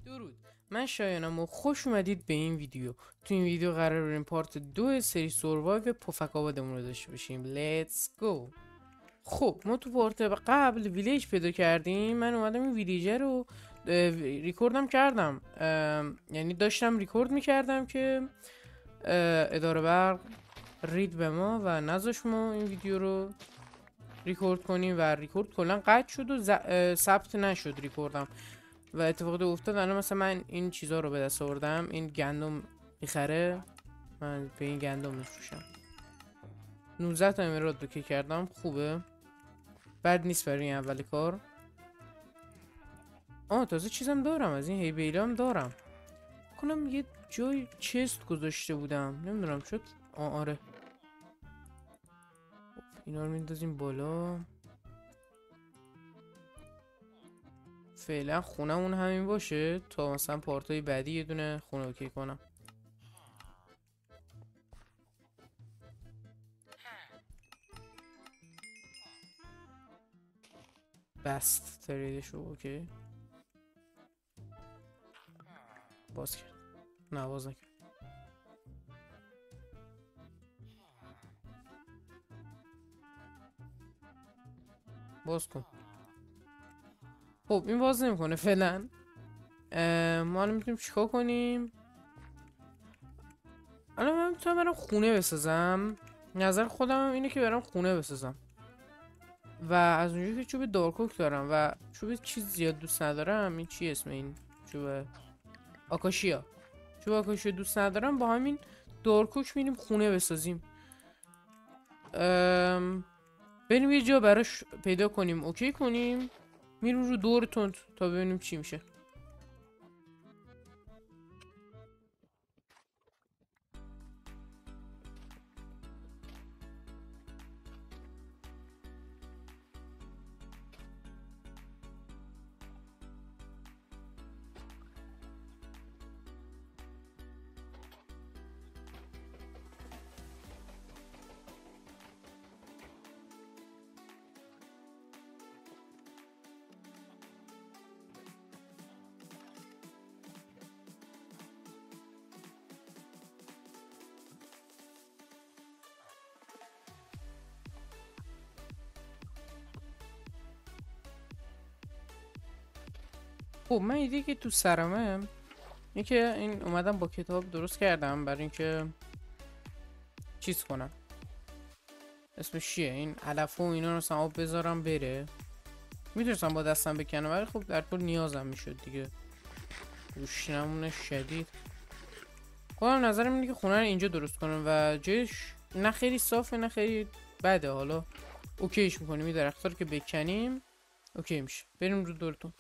درود، من شایانم و خوش اومدید به این ویدیو. تو این ویدیو قرار بریم پارت 2 سری سوروایو پفک آبادمون رو داشته باشیم. لیتس گو. خب ما تو پارت قبل ویلیج پیدا کردیم. من اومدم این ویلیجر رو ریکوردم کردم، یعنی داشتم ریکورد میکردم که اداره برق رید به ما و نذاش ما این ویدیو رو ریکورد کنیم و ریکورد کلا قطع شد و ثبت نشد ریکوردم. و اتفاقی افتاد الان مثلا من این چیزا رو به دست آوردم. این گندم میخره، من به این گندم میفروشم. 19 تا امراد رو که کردم خوبه، بد نیست برای این اول کار. تازه چیزم دارم، از این هیبیلا هم دارم. کنم یه جای چست گذاشته بودم، نمیدونم شد. آره اینا رو میندازیم بالا. فعلا خونمون همین باشه تا مثلا پارتای بعدی یه دونه خونه اوکی کنم. بست تریدشو اوکی. باز کرد، نه باز نکرد. باز کن. خب این باز نمیکنه فعلا. ما الان میتونیم چیکار کنیم؟ الان من میتونم برم خونه بسازم. نظر خودم اینه که برم خونه بسازم و از اونجایی که چوب دارکوک دارم و چوب چیز زیاد دوست ندارم. این چی اسم این چوب؟ آکاشیا. چوب آکاشیا دوست ندارم، با همین دارکوک میریم خونه بسازیم. بریم یه جا براش پیدا کنیم اوکی کنیم، میریم رو دور تند تا ببینیم چی میشه. خب من ایده که تو سرمه اینه که این اومدم با کتاب درست کردم برای اینکه چیز کنم. اسمش چیه؟ این علف و اینا رو مثلا آب بذارم بره. میتونستم با دستم بکنم ولی خب در طول نیازم میشد دیگه. روشنمون شدید. خودم نظرم اینه که خونه رو اینجا درست کنم و جایش نه خیلی صافه نه خیلی بده. حالا اوکیش میکنیم، این درختار که بکنیم اوکی میشه. بریم رو دورتون.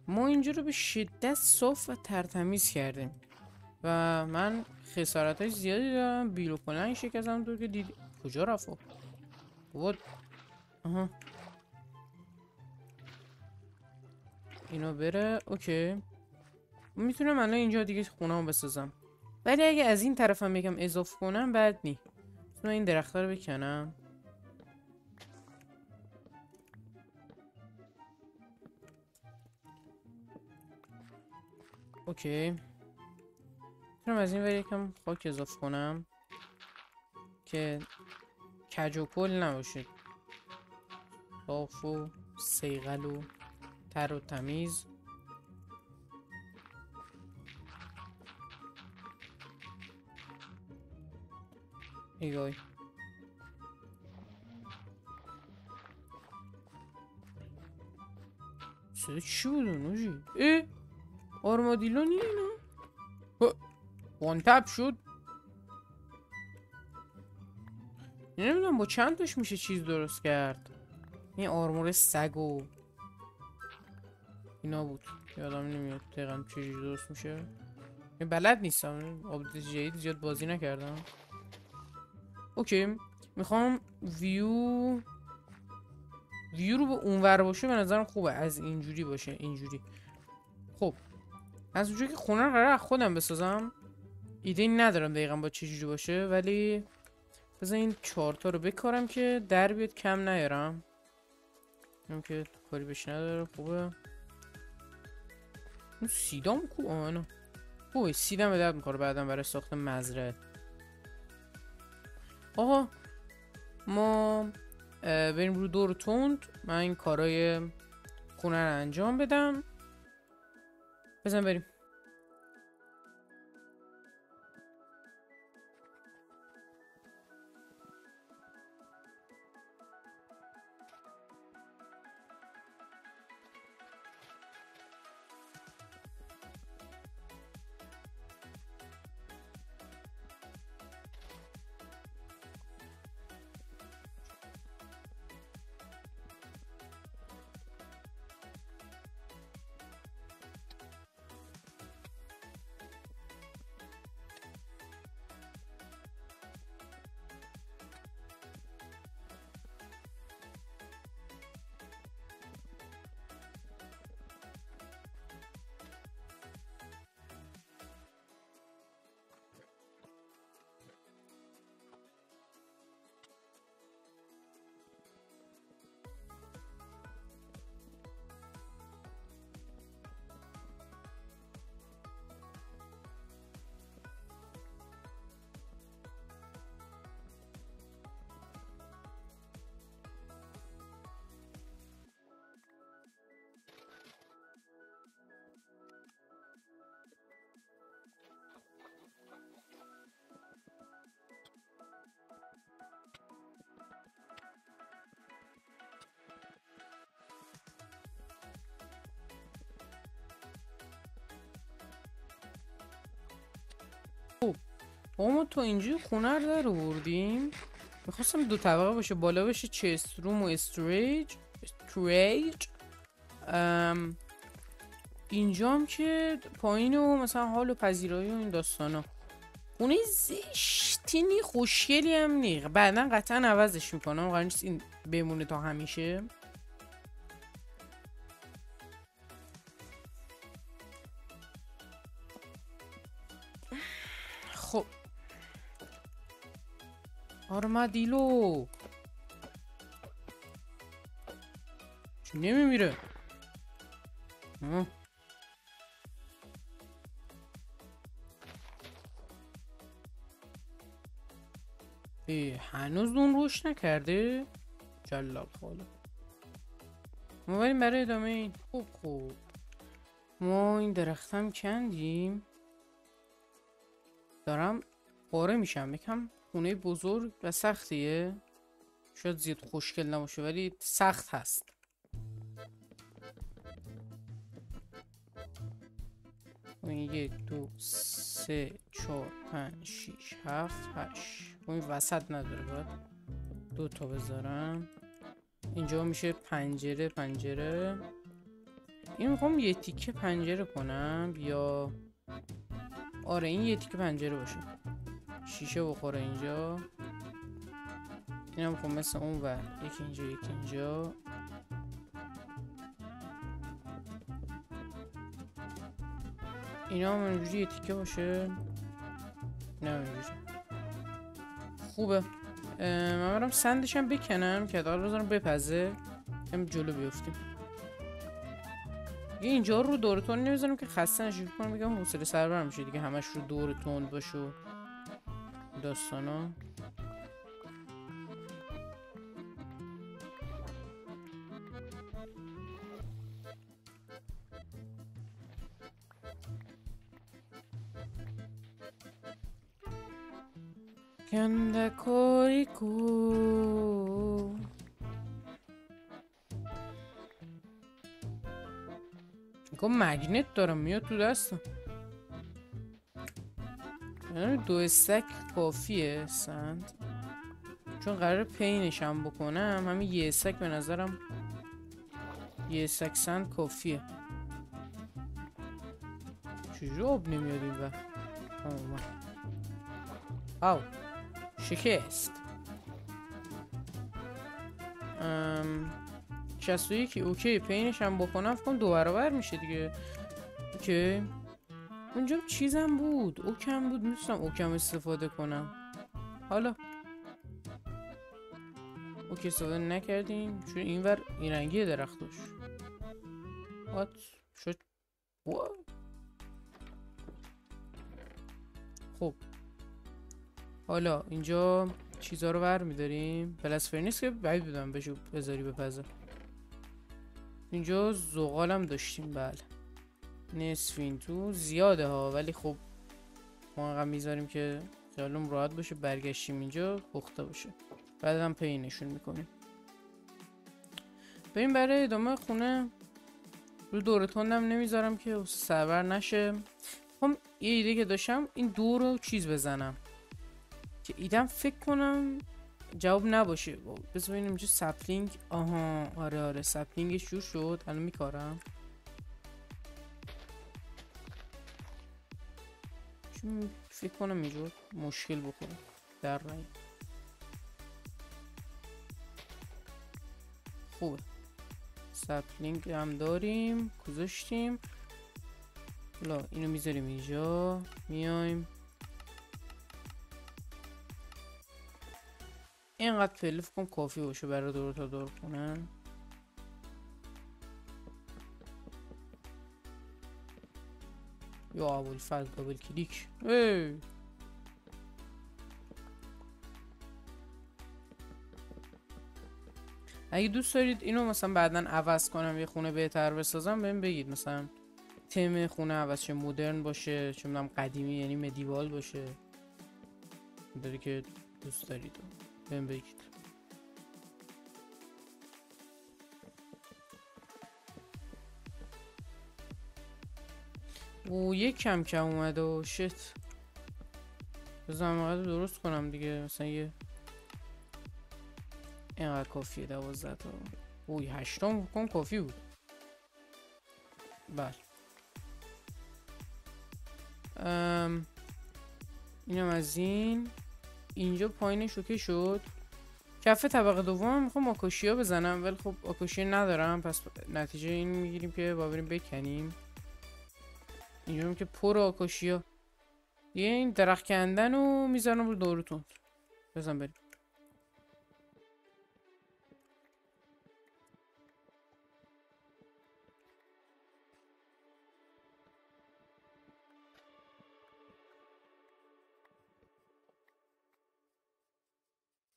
ما اینجا رو به شدت صاف و ترتمیز کردیم و من خسارتش زیادی دارم. بیل پلنگ شکستم تو که دیدی. کجا رفت بابا؟ آها اینو بره. اوکی میتونم الان اینجا دیگه خونه‌مو بسازم، ولی اگه از این طرفم یکم اضافه کنم بد نی. من این درخت‌ها رو بکنم. اوکی میتونم از این ور یکم خاک اضافه کنم که کج و کل نباشه، صاف و صیقل و تر و تمیز. ایگای صدا چی بود اونو اه آرمادیلو نی اینا وانتب شد. نمیدونم با چند تاش میشه چیز درست کرد. این آرمور سگ و اینا بود، یادم نمیاد دقیقا چجوری درست میشه. بلد نیستم، آپدیت جدید زیاد بازی نکردم. اوکی میخوام ویو رو به اونور باشه، به نظرم خوبه از اینجوری باشه. اینجوری خب از اونجوری که خونه رو قراره خودم بسازم، ایده ندارم دقیقا با چجوری باشه، ولی بذار این 4 تا رو بکارم که در بیاد، کم نیارم. اینم که کاری بهش نداره. خوبه اون سیدام کو؟ آنو خوبه سیدم به درد میخوره بعدم برای ساخت مزرعه. آقا ما بریم رو دور تند، من این کارای خونه رو انجام بدم. بزن بریم. ما تو اینجا خونه رو در آوردیم. میخواستم 2 طبقه باشه، بالا باشه چست روم و استوریج. اینجام که پایین و مثلا حال و پذیرایی و این داستانا. خونه زشتینی خوشگلی هم نی، بعدا قطعا عوضش میکنم، قرار نیست این بمونه تا همیشه. خب آرمادیلو چون نمیمیره. هنوز اون روش نکرده جلال خاله. ما بریم برای ادامه این. خوب ما این درختم کندیم، دارم پاره میشم. یکم خونه بزرگ و سختیه، شاید زیاد خوشگل نباشه ولی سخت هست. این 1 2 3 4 5 6 7 8 این وسط نداره، باید 2 تا بذارم. اینجا میشه پنجره. این میخوام یه تیکه پنجره کنم یا آره این یه تیکه پنجره باشه، شیشه بخوره اینجا. اینم میخوام مثل اون ور یکی اینجا یکی اینجا. اینا هم اینجوری یه تیکه باشه، نه اینجوری خوبه. من برم سندشم بکنم که دار بذارم بپزه هم جلو بیفتیم. دیگه اینجا رو دورتون نمیذارم که خسته نشید کنم، بگم حوصله سربر میشه دیگه همش رو دورتون باشه و داستانا. کنده کوریکو که مگنت دارم میاد تو دستم. دو استک کافیه سند، چون قرار پینشم بکنم. همین یه استک به نظرم یه استک سند کافیه. چجوری آب نمیاد این بر آو شکست. 61 اوکی. پینش هم بکنم فکرم 2 برابر میشه دیگه. اوکی اونجا چیزم بود، اوکم بود، میتونم اوکم استفاده کنم. حالا اوکی استفاده نکردیم چون اینور این رنگی درختش وات شد. خب حالا اینجا چیزا رو ور میداریم. پلاس فرنیس که بعید بودم بشه بذاری بپزه. اینجا زغالم داشتیم بله، نصفین تو زیاده ها، ولی خب ما انقدر میذاریم که خیالم راحت باشه برگشتیم اینجا پخته باشه. بعدم پینشون میکنیم. بریم برای ادامه خونه. رو دور تندم نمیذارم که سربر نشه. خب یه ایده که داشتم این دور رو چیز بزنم که ایدم فکر کنم جواب نباشه. بذار ببینیم اینجا سپلینگ. آها آره سپلینگش جور شد الان میکارم. چون فکر کنم اینجا مشکل بخوره در رای. خوبه سپلینگ هم داریم گذاشتیم. حالا اینو میذاریم اینجا. میایم اینقدر پله فکر کنم کافی باشه برای دور تا دور کنن. یا اول فاز دابل کلیک. اگه دوست دارید اینو مثلا بعداً عوض کنم یه خونه بهتر بسازم بهم بگید. مثلا تم خونه عوض شه، مدرن باشه، چه میدونم قدیمی یعنی مدیوال باشه، داری که دوست دارید بهم بگید. او یک کم کم اومده و شت. بذارم درست کنم دیگه. مثلا یه اینقدر کافیه 12 تا. اوی 8 تا بکن کافی بود. بله اینم از این. اینجا پایینش اوکی شد. کف طبقه دوم میخوام آکاشیا بزنم ولی خب آکاشیا ندارم، پس نتیجه این میگیریم که با بریم بکنیم. اینجا که پر آکاشیا. یه این درخت کندن رو میذارم رو دورتون. بزن بریم.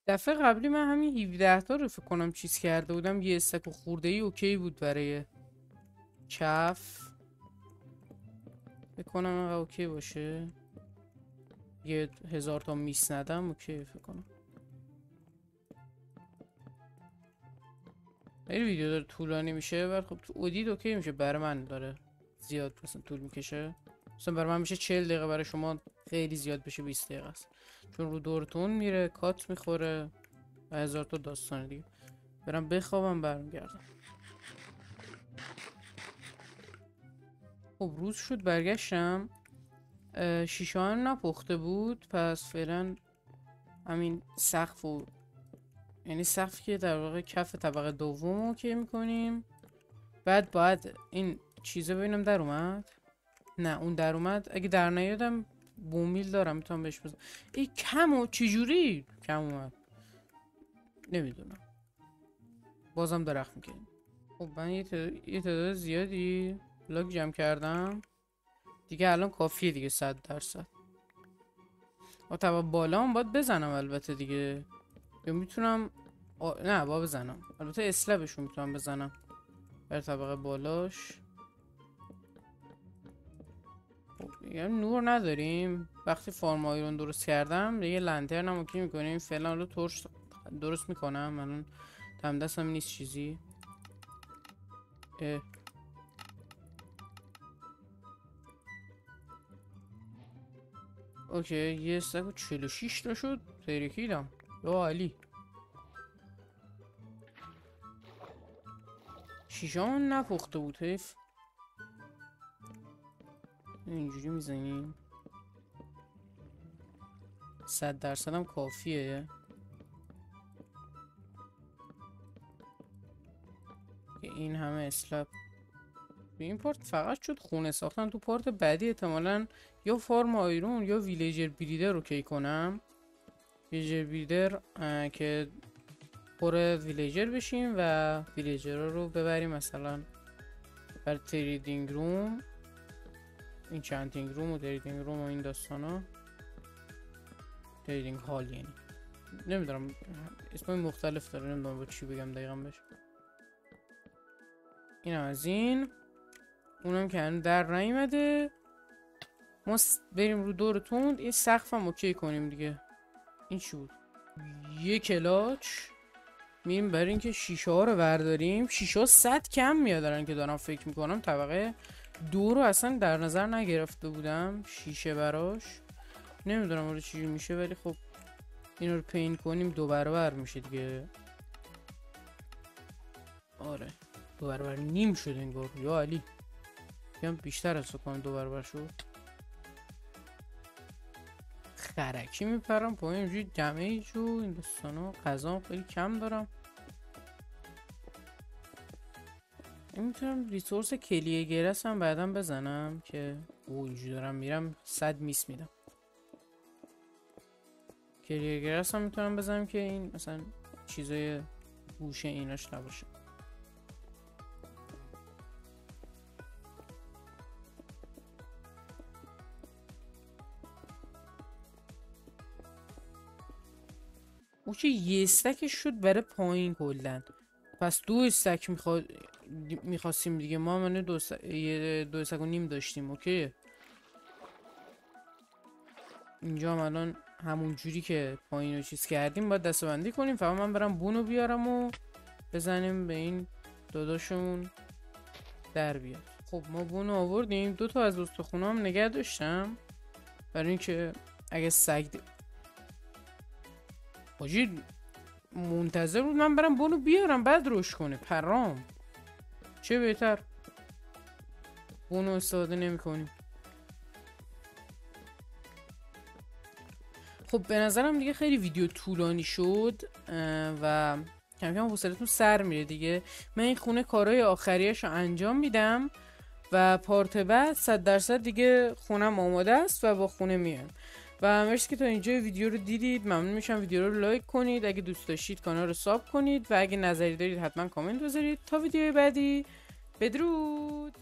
دفعه قبلی من همین 17 تا رو فکر کنم چیز کرده بودم. یه استک و خورده ای اوکی بود برای کف. فکر کنم اینقدر اوکی باشه. یه 1000 تا میس ندم اوکی فکر کنم. این ویدیو داره طولانی میشه ولی خب تو اودید اوکی میشه. برای من داره زیاد مثلا طول میکشه. مثلا برای من میشه 40 دقیقه، برای شما خیلی زیاد بشه 20 دقیقه است، چون رو دورتون میره کات میخوره و 1000 تا داستان دیگه. برم بخوابم برمیگردم. خب روز شد برگشتم، شیشه هم نپخته بود، پس فعلا همین سقف و یعنی سقف که در واقع کف طبقه دوم اوکی میکنیم. بعد باید این چیزه ببینم در اومد. نه اون در اومد. اگه در نیادم بومیل دارم میتونم بهش بزنم. این کم و چجوری کم اومد نمیدونم. بازم درخت میکنیم. خب من یه تعداد زیادی بلاک جمع کردم دیگه، الان کافیه دیگه 100%. و طبقه بالا هم باید بزنم البته دیگه، یا میتونم نه باید بزنم البته اسلبشو میتونم بزنم بر طبقه بالاش. یعنی نور نداریم. وقتی فارم آیرون درست کردم دیگه لنترنم اوکی میکنیم. فعلا رو تورچ درست میکنم. الان دم دستم نیست چیزی. اوکی یه استک و 46 تا شد. تریکیدم یا علی. شیشان نپخته بود حیف. اینجوری میزنیم 100% هم کافیه. این همه اسلب به این پارت فقط شد خونه ساختن. تو پارت بعدی احتمالاً یا فارم آیرون یا ویلیجر بریدر رو کی کنم. ویلیجر بریدر که پر ویلیجر بشیم و ویلیجر رو ببریم مثلا بر تریدینگ روم، این چانتینگ روم و تریدینگ روم و این داستانا. تریدینگ هال یعنی نمیدونم اسمای مختلف داره، نمیدونم با چی بگم دقیقا بهش. این از این. اونم که هنوز در نیومده. ما بریم رو دور توند. این سقف هم اوکی کنیم دیگه. این چی بود؟ یک کلاچ. میریم برای اینکه شیشه ها رو برداریم. شیشه ها 100 کم میادن که دارم فکر میکنم. طبقه 2 رو اصلا در نظر نگرفته بودم شیشه براش. نمیدونم آره چی میشه، ولی خب اینو رو پین کنیم 2 برابر میشه دیگه. آره 2 برابر نیم شد انگار. یا علی بیام بیشتر از کنم 2 برابر شد. خرکی میپرم پایین اینجوری دمیج و این داستانا. غذام خیلی کم دارم. میتونم ریسورس کلیه گرس هم بعدا بزنم که اینجوری دارم میرم 100 میس میدم. کلیه گرس هم میتونم بزنم که این مثلا چیزای گوشه ایناش نباشه. اوکی یه استکش شد برای پایین کلن. پس 2 استک میخواستیم دیگه. ما منو 2 استک و نیم داشتیم. اوکی اینجا هم الان همون جوری که پایین رو چیز کردیم باید دسته بندی کنیم. فقط من برم بونو بیارم و بزنیم به این داداشمون در بیاد. خب ما بونو آوردیم. 2 تا از استخونه هم نگه داشتم برای اینکه اگه سگ واجید منتظر بود من برم بونو بیارم بعد روش کنه. پرام چه بهتر بونو استفاده نمی کنیم. خب به نظرم دیگه خیلی ویدیو طولانی شد و کم کم حوصلتون سر میره دیگه. من این خونه کارهای آخریش رو انجام میدم و پارت بعد 100% دیگه خونم آماده است و با خونه میام. و مرسی که تا اینجا ویدیو رو دیدید. ممنون میشم ویدیو رو لایک کنید. اگه دوست داشتید کانال رو ساب کنید و اگه نظری دارید حتما کامنت بذارید. تا ویدیو بعدی بدرود.